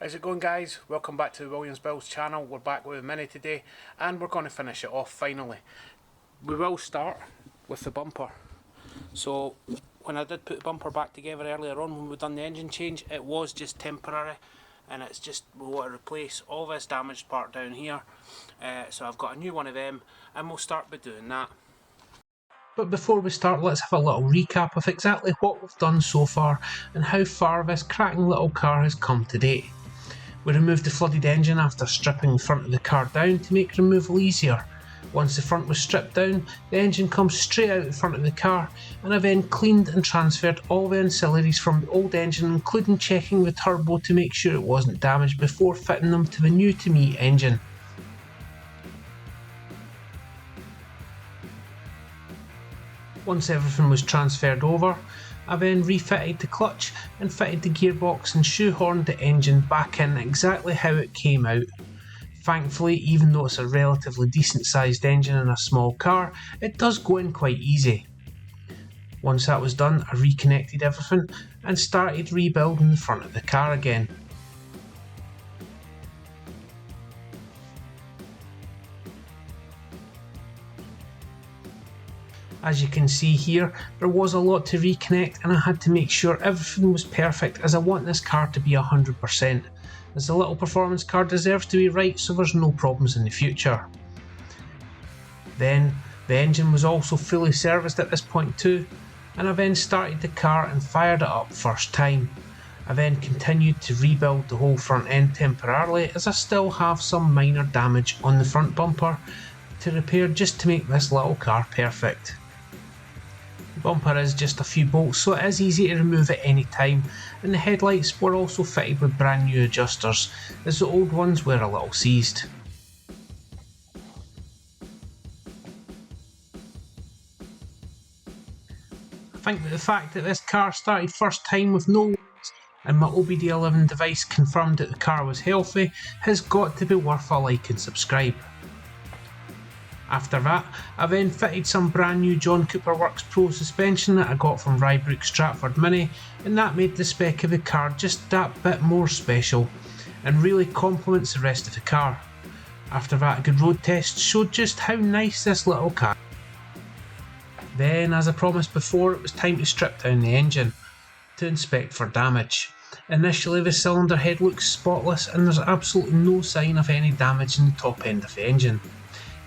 How's it going, guys? Welcome back to the Williams Builds channel. We're back with a mini today and we're going to finish it off finally. We will start with the bumper. So when I did put the bumper back together earlier on when we done the engine change, it was just temporary and it's just we want to replace all this damaged part down here. So I've got a new one of them and we'll start by doing that. But before we start, let's have a little recap of exactly what we've done so far and how far this cracking little car has come to date. We removed the flooded engine after stripping the front of the car down to make removal easier. Once the front was stripped down, the engine comes straight out the front of the car, and I then cleaned and transferred all the ancillaries from the old engine, including checking the turbo to make sure it wasn't damaged before fitting them to the new to me engine. Once everything was transferred over, I then refitted the clutch and fitted the gearbox and shoehorned the engine back in exactly how it came out. Thankfully, even though it's a relatively decent sized engine in a small car, it does go in quite easy. Once that was done, I reconnected everything and started rebuilding the front of the car again. As you can see here, there was a lot to reconnect and I had to make sure everything was perfect as I want this car to be 100%, as the little performance car deserves to be right so there's no problems in the future. Then, the engine was also fully serviced at this point too, and I then started the car and fired it up first time. I then continued to rebuild the whole front end temporarily as I still have some minor damage on the front bumper to repair just to make this little car perfect. The bumper is just a few bolts, so it is easy to remove at any time, and the headlights were also fitted with brand new adjusters as the old ones were a little seized. I think that the fact that this car started first time with no warnings and my OBD11 device confirmed that the car was healthy has got to be worth a like and subscribe. After that, I then fitted some brand new John Cooper Works Pro suspension that I got from Rybrook Stratford Mini, and that made the spec of the car just that bit more special and really complements the rest of the car. After that, a good road test showed just how nice this little car is. Then, as I promised before, it was time to strip down the engine to inspect for damage. Initially, the cylinder head looks spotless and there's absolutely no sign of any damage in the top end of the engine.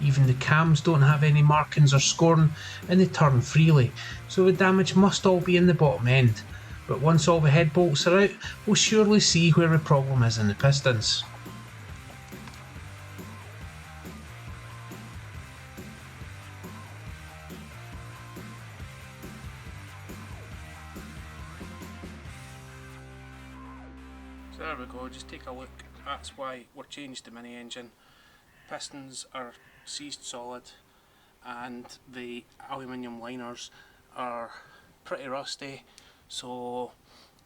Even the cams don't have any markings or scoring and they turn freely, so the damage must all be in the bottom end. But once all the head bolts are out, we'll surely see where the problem is in the pistons. So there we go, just take a look. That's why we're changed the mini engine. Pistons are seized solid and the aluminium liners are pretty rusty, so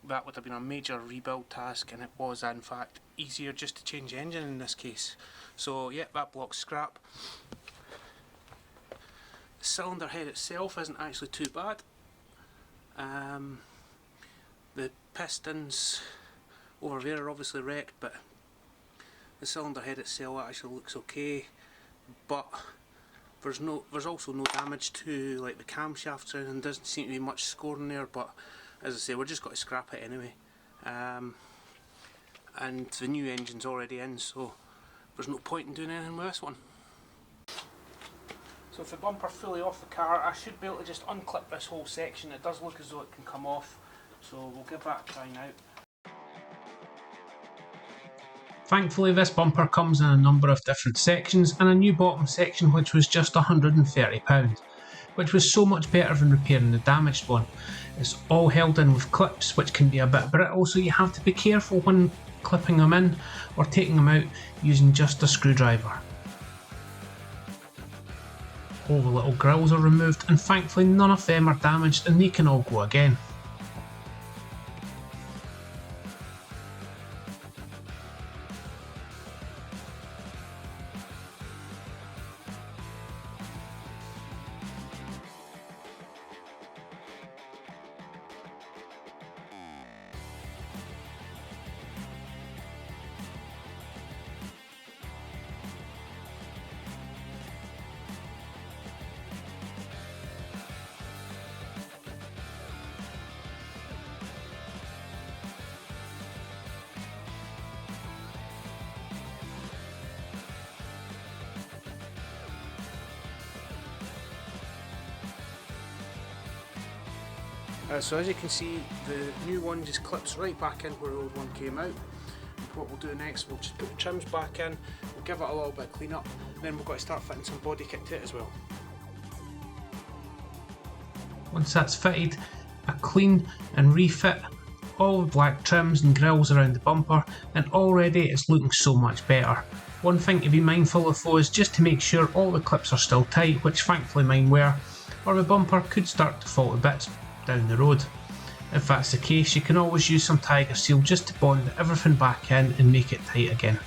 that would have been a major rebuild task, and it was in fact easier just to change the engine in this case. So yeah, that block's scrap. The cylinder head itself isn't actually too bad. The pistons over there are obviously wrecked, but the cylinder head itself actually looks okay, but there's also no damage to like the camshafts, and doesn't seem to be much scoring there, but as I say, we're just got to scrap it anyway. And the new engine's already in, so there's no point in doing anything with this one. So with the bumper fully off the car, I should be able to just unclip this whole section. It does look as though it can come off, so we'll give that a try now. Thankfully, this bumper comes in a number of different sections and a new bottom section which was just £130, which was so much better than repairing the damaged one. It's all held in with clips which can be a bit brittle, so you have to be careful when clipping them in or taking them out using just a screwdriver. All the little grills are removed and thankfully none of them are damaged and they can all go again. So as you can see, the new one just clips right back in where the old one came out. What we'll do next, we'll just put the trims back in, we'll give it a little bit of clean up, and then we've got to start fitting some body kit to it as well. Once that's fitted, I clean and refit all the black trims and grills around the bumper, and already it's looking so much better. One thing to be mindful of though is just to make sure all the clips are still tight, which thankfully mine were, or the bumper could start to fall to bits down the road. If that's the case, you can always use some Tiger Seal just to bond everything back in and make it tight again.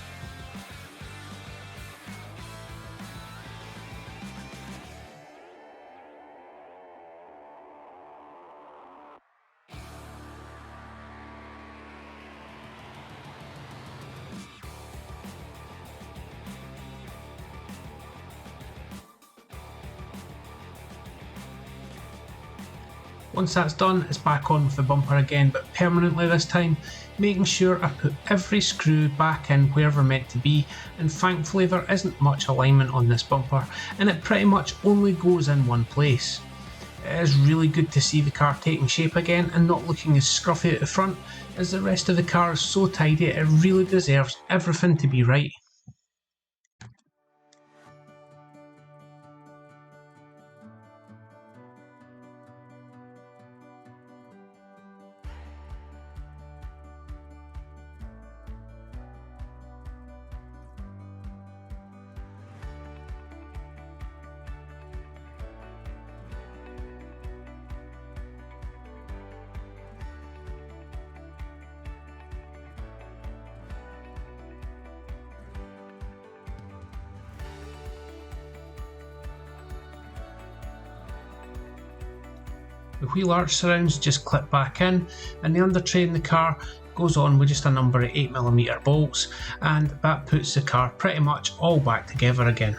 Once that's done, it's back on with the bumper again, but permanently this time, making sure I put every screw back in where they're meant to be, and thankfully there isn't much alignment on this bumper, and it pretty much only goes in one place. It is really good to see the car taking shape again and not looking as scruffy at the front, as the rest of the car is so tidy it really deserves everything to be right. The wheel arch surrounds just clip back in, and the undertray in the car goes on with just a number of 8mm bolts, and that puts the car pretty much all back together again.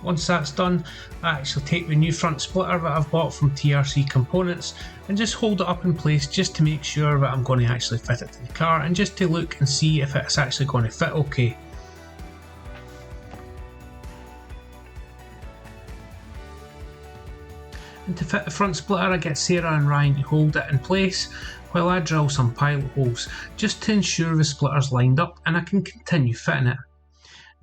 Once that's done, I actually take the new front splitter that I've bought from TRC Components and just hold it up in place just to make sure that I'm going to actually fit it to the car, and just to look and see if it's actually going to fit okay. And to fit the front splitter, I get Sarah and Ryan to hold it in place while I drill some pilot holes just to ensure the splitter's lined up and I can continue fitting it.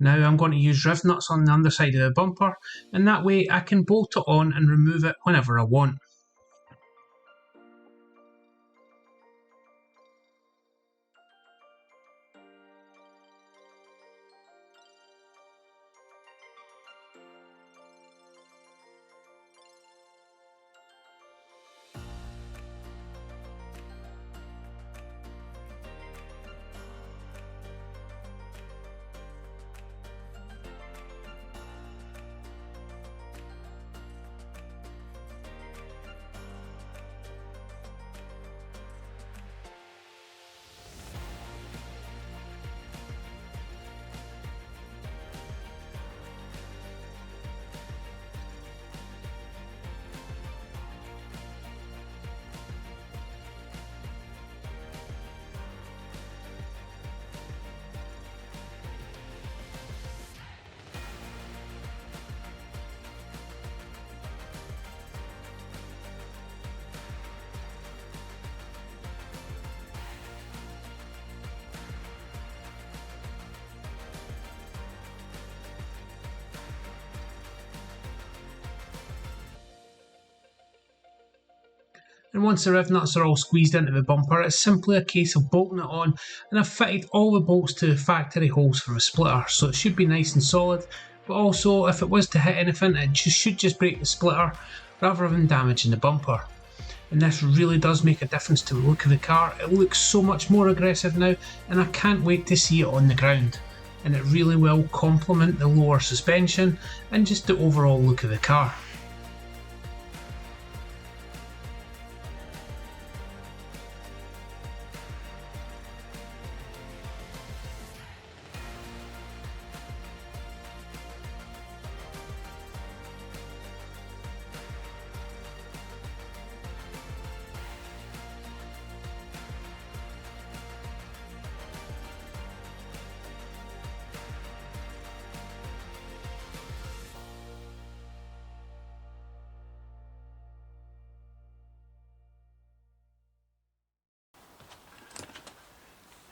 Now I'm going to use riv nuts on the underside of the bumper, and that way I can bolt it on and remove it whenever I want. And once the riv nuts are all squeezed into the bumper, it's simply a case of bolting it on, and I've fitted all the bolts to factory holes for the splitter, so it should be nice and solid, but also if it was to hit anything it should just break the splitter rather than damaging the bumper. And this really does make a difference to the look of the car. It looks so much more aggressive now, and I can't wait to see it on the ground. And it really will complement the lower suspension and just the overall look of the car.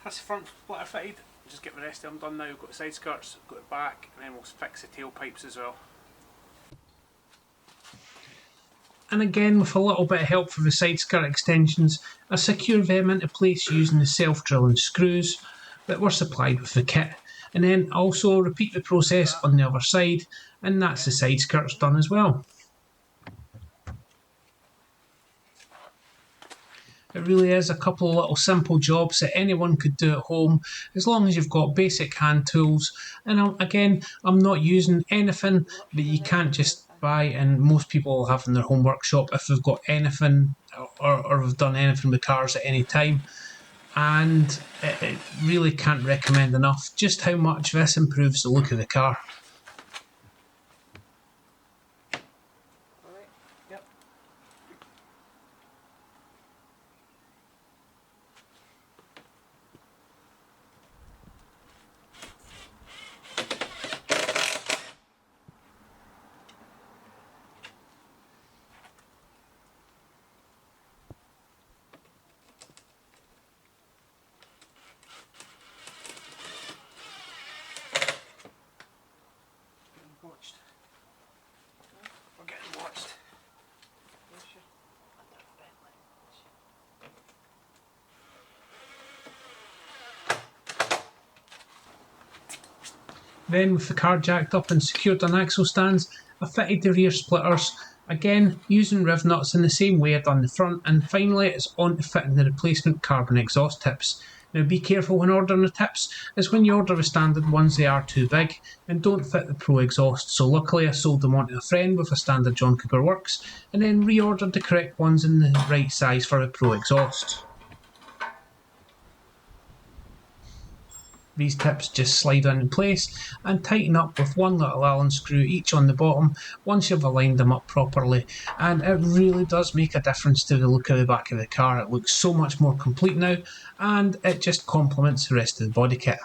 That's the front splitter fitted. Just get the rest of them done now. We've got the side skirts, got the back, and then we'll fix the tailpipes as well. And again, with a little bit of help for the side skirt extensions, I secured them into place using the self-drilling screws that were supplied with the kit. And then also repeat the process on the other side, and that's the side skirts done as well. It really is a couple of little simple jobs that anyone could do at home as long as you've got basic hand tools. And again, I'm not using anything that you can't just buy, and most people will have in their home workshop if they've got anything or have done anything with cars at any time. And it really can't recommend enough just how much this improves the look of the car. We're getting watched. Then, with the car jacked up and secured on axle stands, I fitted the rear splitters, again using riv nuts in the same way I'd done the front, and finally it's on to fitting the replacement carbon exhaust tips. Now be careful when ordering the tips, as when you order the standard ones they are too big and don't fit the Pro exhaust, so luckily I sold them on to a friend with a standard John Cooper Works and then reordered the correct ones in the right size for the Pro exhaust. These tips just slide in place and tighten up with one little Allen screw each on the bottom once you've aligned them up properly, and it really does make a difference to the look of the back of the car. It looks so much more complete now, and it just complements the rest of the body kit.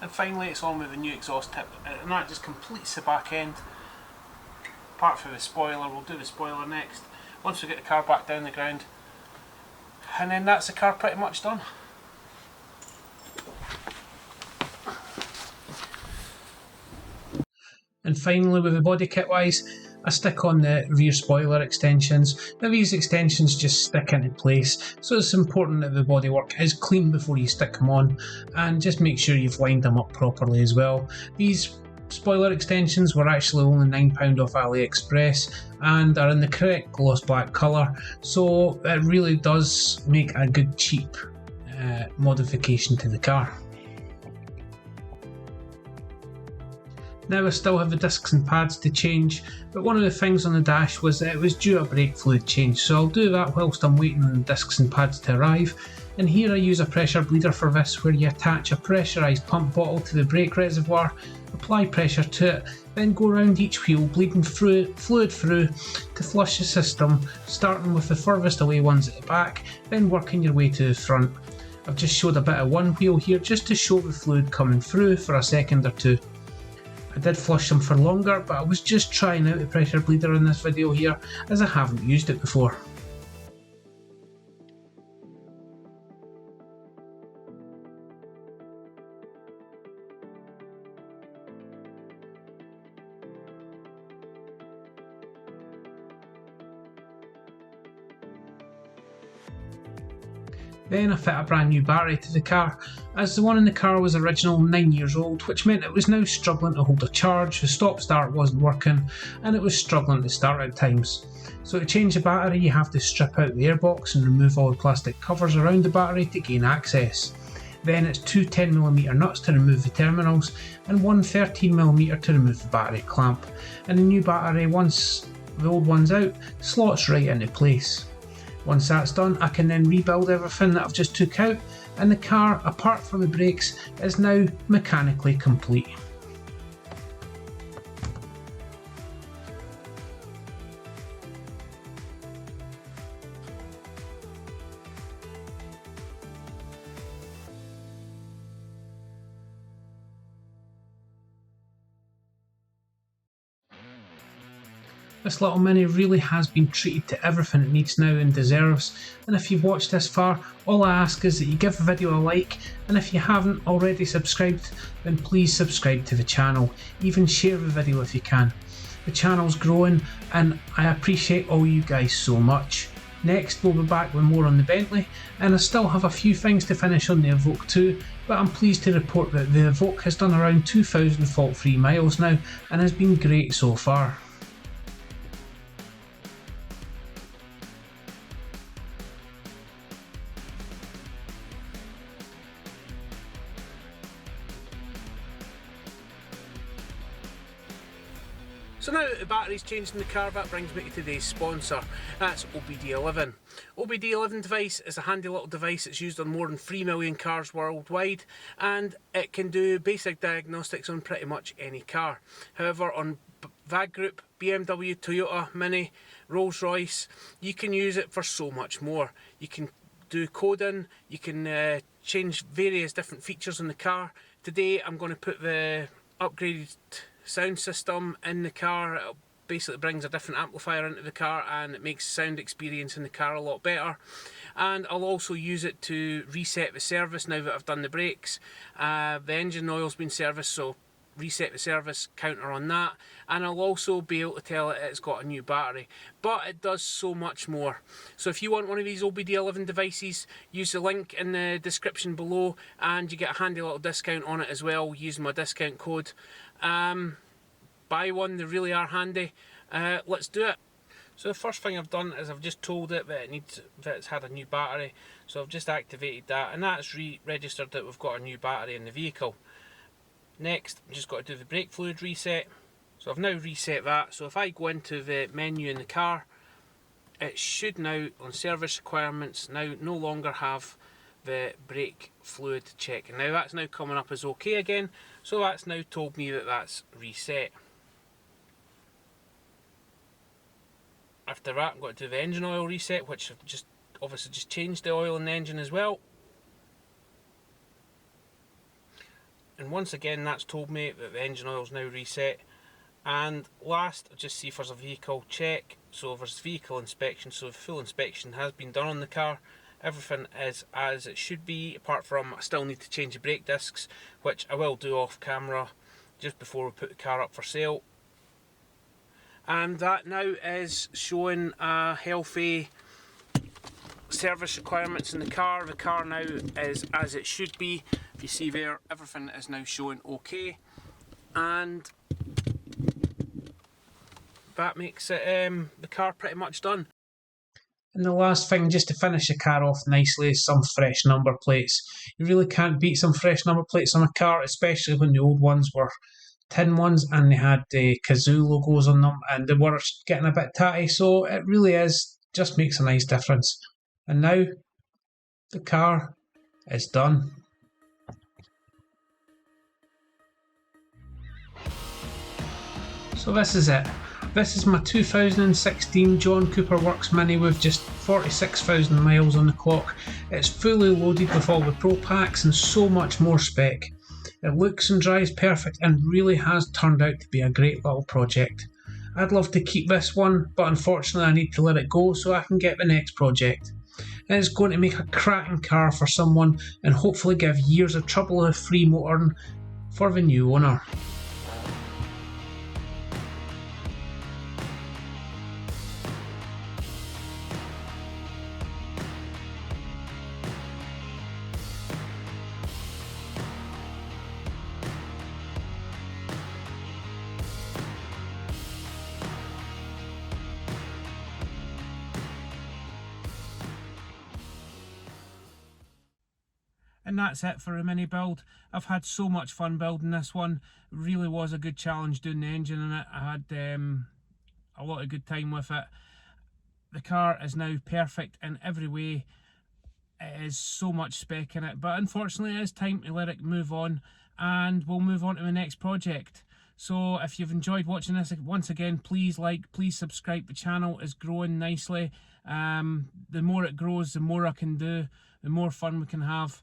And finally it's on with the new exhaust tip, and that just completes the back end. Apart from the spoiler, we'll do the spoiler next, once we get the car back down the ground. And then that's the car pretty much done. And finally, with the body kit wise, I stick on the rear spoiler extensions. Now these extensions just stick into place, so it's important that the bodywork is clean before you stick them on, and just make sure you've lined them up properly as well. These spoiler extensions were actually only £9 off AliExpress and are in the correct gloss black colour, so it really does make a good cheap modification to the car. Now I still have the discs and pads to change, but one of the things on the dash was that it was due a brake fluid change, so I'll do that whilst I'm waiting on the discs and pads to arrive. And here I use a pressure bleeder for this, where you attach a pressurised pump bottle to the brake reservoir, apply pressure to it, then go around each wheel bleeding fluid through to flush the system, starting with the furthest away ones at the back, then working your way to the front. I've just showed a bit of one wheel here just to show the fluid coming through for a second or two. I did flush them for longer, but I was just trying out the pressure bleeder in this video here, as I haven't used it before. Then I fit a brand new battery to the car, as the one in the car was original 9 years old, which meant it was now struggling to hold a charge, the stop start wasn't working, and it was struggling to start at times. So to change the battery you have to strip out the airbox and remove all the plastic covers around the battery to gain access. Then it's two 10mm nuts to remove the terminals and one 13mm to remove the battery clamp, and the new battery, once the old one's out, slots right into place. Once that's done, I can then rebuild everything that I've just took out, and the car, apart from the brakes, is now mechanically complete. This little Mini really has been treated to everything it needs now and deserves, and if you've watched this far, all I ask is that you give the video a like, and if you haven't already subscribed, then please subscribe to the channel, even share the video if you can. The channel's growing and I appreciate all you guys so much. Next we'll be back with more on the Bentley, and I still have a few things to finish on the Evoque 2, but I'm pleased to report that the Evoque has done around 2,000 fault-free miles now and has been great so far. So now that the battery's changed in the car, that brings me to today's sponsor. That's OBD11. OBD11 device is a handy little device that's used on more than 3 million cars worldwide, and it can do basic diagnostics on pretty much any car. However, on VAG Group, BMW, Toyota, Mini, Rolls-Royce, you can use it for so much more. You can do coding, you can change various different features in the car. Today I'm going to put the upgraded sound system in the car. It basically brings a different amplifier into the car and it makes the sound experience in the car a lot better. And I'll also use it to reset the service now that I've done the brakes. The engine oil's been serviced, so reset the service counter on that, and I'll also be able to tell it it's got a new battery. But it does so much more. So if you want one of these OBD11 devices, use the link in the description below and you get a handy little discount on it as well using my discount code. Buy one, they really are handy. Let's do it. So the first thing I've done is I've just told it that it's had a new battery, so I've just activated that, and that's registered that we've got a new battery in the vehicle. Next, I've just got to do the brake fluid reset. So I've now reset that. So if I go into the menu in the car, it should now, on service requirements, now no longer have the brake fluid check. And now that's now coming up as OK again. So that's now told me that that's reset. After that, I'm going to do the engine oil reset, which I've just obviously just changed the oil in the engine as well. And once again, that's told me that the engine oil is now reset. And last, I'll just see if there's a vehicle check. So there's vehicle inspection, so the full inspection has been done on the car. Everything is as it should be, apart from I still need to change the brake discs, which I will do off camera just before we put the car up for sale. And that now is showing a healthy service requirements in the car. The car now is as it should be. If you see there, everything is now showing OK, and that makes it the car pretty much done. And the last thing, just to finish the car off nicely, is some fresh number plates. You really can't beat some fresh number plates on a car, especially when the old ones were tin ones and they had the Kazoo logos on them and they were getting a bit tatty, so it really just makes a nice difference. And now, The car is done. So this is it. This is my 2016 John Cooper Works Mini with just 46,000 miles on the clock. It's fully loaded with all the Pro Packs and so much more spec. It looks and drives perfect and really has turned out to be a great little project. I'd love to keep this one, but unfortunately I need to let it go so I can get the next project. It's going to make a cracking car for someone and hopefully give years of trouble-free motoring for the new owner. And that's it for a mini build. I've had so much fun building this one. It really was a good challenge doing the engine in it. I had a lot of good time with it. The car is now perfect in every way. It is so much spec in it, but unfortunately it is time to let it move on, and we'll move on to the next project. So if you've enjoyed watching this, once again, please like, please subscribe. The channel is growing nicely. The more it grows, the more I can do, the more fun we can have,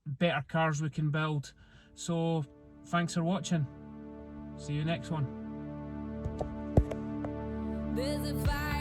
better cars we can build. So thanks for watching. See you next one. There's a fire